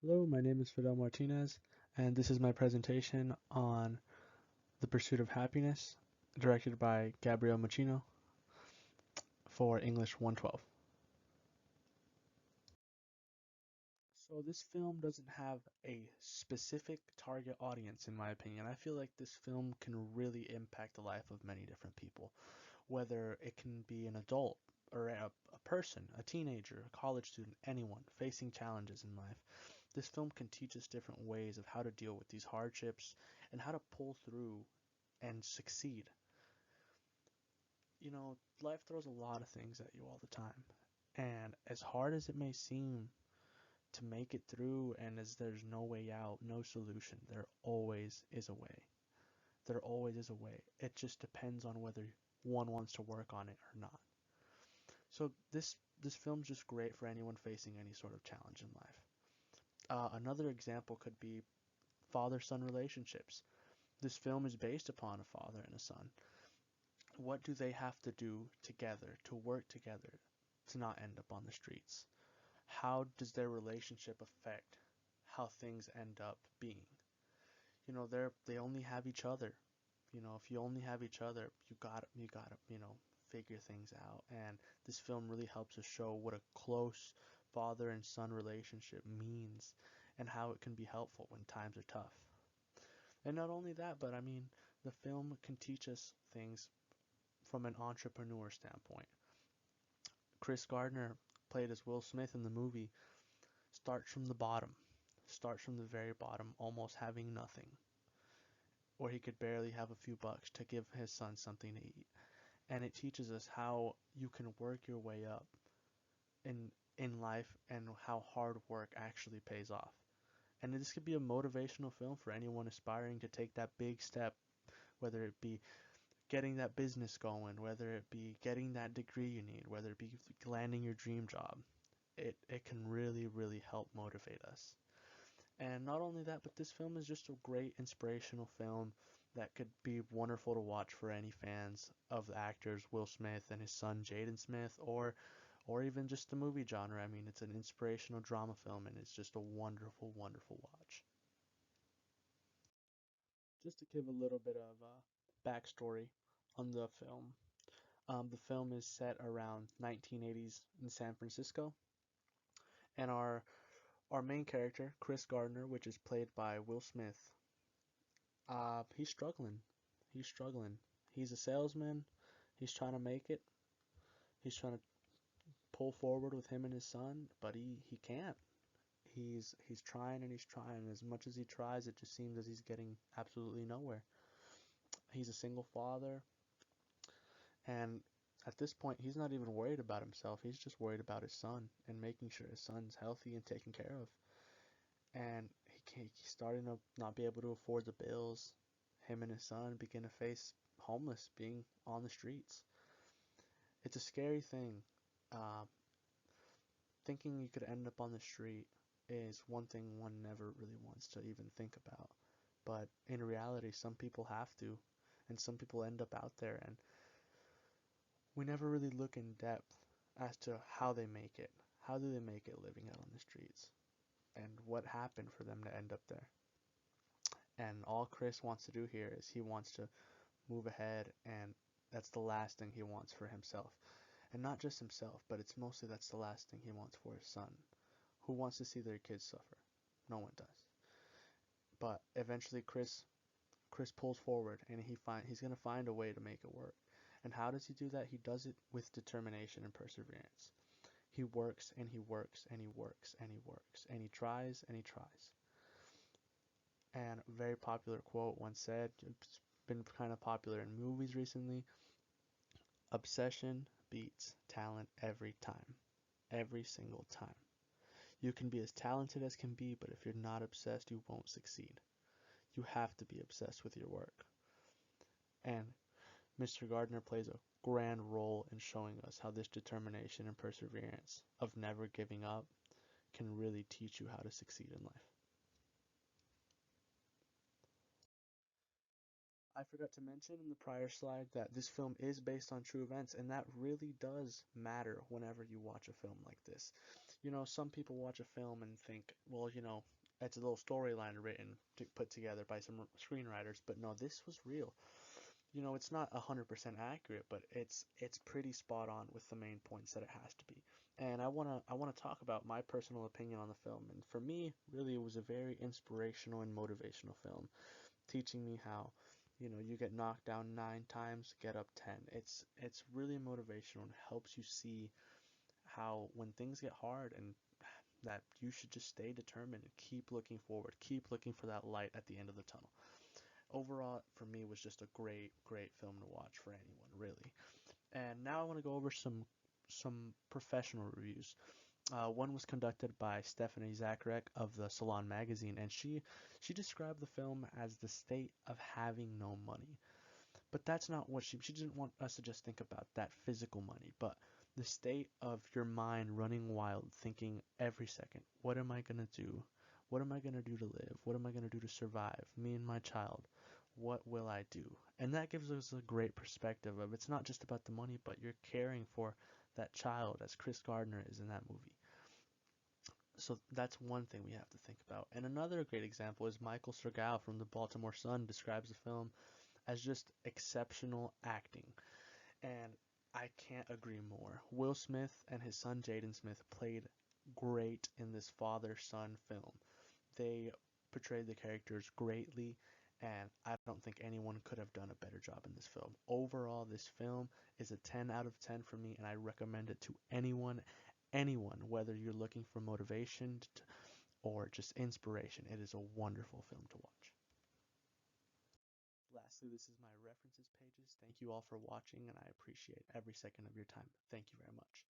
Hello, my name is Fidel Martinez, and this is my presentation on The Pursuit of Happiness, directed by Gabriel Machino for English 112. So this film doesn't have a specific target audience, in my opinion. I feel like this film can really impact the life of many different people, whether it can be an adult or a person, a teenager, a college student, anyone facing challenges in life. This film can teach us different ways of how to deal with these hardships and how to pull through and succeed. Life throws a lot of things at you all the time. And as hard as it may seem to make it through, and as there's no way out, no solution, there always is a way. There always is a way. It just depends on whether one wants to work on it or not. So this film's just great for anyone facing any sort of challenge in life. Another example could be father-son relationships. This film is based upon a father and a son. What do they have to do together to work together to not end up on the streets? How does their relationship affect how things end up being? They only have each other. If you only have each other, you gotta figure things out. And this film really helps us show what a close father and son relationship means and how it can be helpful when times are tough. And not only that, but I mean, the film can teach us things from an entrepreneur standpoint. Chris Gardner, played as Will Smith in the movie, starts from the bottom, starts from the very bottom, almost having nothing, or he could barely have a few bucks to give his son something to eat. And it teaches us how you can work your way up in in life and how hard work actually pays off. And this could be a motivational film for anyone aspiring to take that big step, whether it be getting that business going, whether it be getting that degree you need, whether it be landing your dream job. It can really, really help motivate us. And not only that, but this film is just a great inspirational film that could be wonderful to watch for any fans of the actors Will Smith and his son Jaden Smith, or even just the movie genre. I mean, it's an inspirational drama film, and it's just a wonderful, wonderful watch. Just to give a little bit of backstory on the film. The film is set around 1980s in San Francisco, and our main character, Chris Gardner, which is played by Will Smith, he's struggling. He's struggling. He's a salesman. He's trying to make it. He's trying to pull forward with him and his son, but he can't. He's trying and he's trying. As much as he tries, it just seems as he's getting absolutely nowhere. He's a single father, and at this point, he's not even worried about himself. He's just worried about his son and making sure his son's healthy and taken care of. And he's starting to not be able to afford the bills. Him and his son begin to face homeless, being on the streets. It's a scary thing. Uh, Thinking you could end up on the street is one thing one never really wants to even think about. But in reality, some people have to, and some people end up out there, and we never really look in depth as to how they make it. How do they make it living out on the streets? And what happened for them to end up there? And all Chris wants to do here is he wants to move ahead, and that's the last thing he wants for himself. And not just himself, but it's mostly that's the last thing he wants for his son. Who wants to see their kids suffer? No one does. But eventually Chris pulls forward, and he's gonna find a way to make it work. And how does he do that? He does it with determination and perseverance. He works and he works and he works and he works and he tries and he tries. And a very popular quote once said, it's been kind of popular in movies recently: obsession beats talent every time. Every single time. You can be as talented as can be, but if you're not obsessed, you won't succeed. You have to be obsessed with your work. And Mr. Gardner plays a grand role in showing us how this determination and perseverance of never giving up can really teach you how to succeed in life. I forgot to mention in the prior slide that this film is based on true events, and that really does matter whenever you watch a film like this. some people watch a film and think, well, it's a little storyline written put together by some screenwriters, but no, this was real. It's not 100% accurate, but it's pretty spot on with the main points that it has to be. And I want to talk about my personal opinion on the film. And for me, really, it was a very inspirational and motivational film, teaching me how, you get knocked down 9 times, get up 10. It's really motivational and helps you see how when things get hard and that you should just stay determined and keep looking forward, keep looking for that light at the end of the tunnel. Overall, for me, was just a great, great film to watch for anyone, really. And now I want to go over some professional reviews. One was conducted by Stephanie Zacharek of the Salon magazine, and she described the film as the state of having no money. But that's not what she didn't want us to just think about that physical money, but the state of your mind running wild, thinking every second, what am I gonna do? What am I gonna do to live? What am I gonna do to survive? Me and my child. What will I do? And that gives us a great perspective of it's not just about the money, but you're caring for that child as Chris Gardner is in that movie. So that's one thing we have to think about. And another great example is Michael Sergal from the Baltimore Sun describes the film as just exceptional acting. And I can't agree more. Will Smith and his son Jaden Smith played great in this father-son film. They portrayed the characters greatly, and I don't think anyone could have done a better job in this film. Overall, this film is a 10 out of 10 for me, and I recommend it to anyone, whether you're looking for motivation or just inspiration. It is a wonderful film to watch. Lastly, this is my references pages. Thank you all for watching, and I appreciate every second of your time. Thank you very much.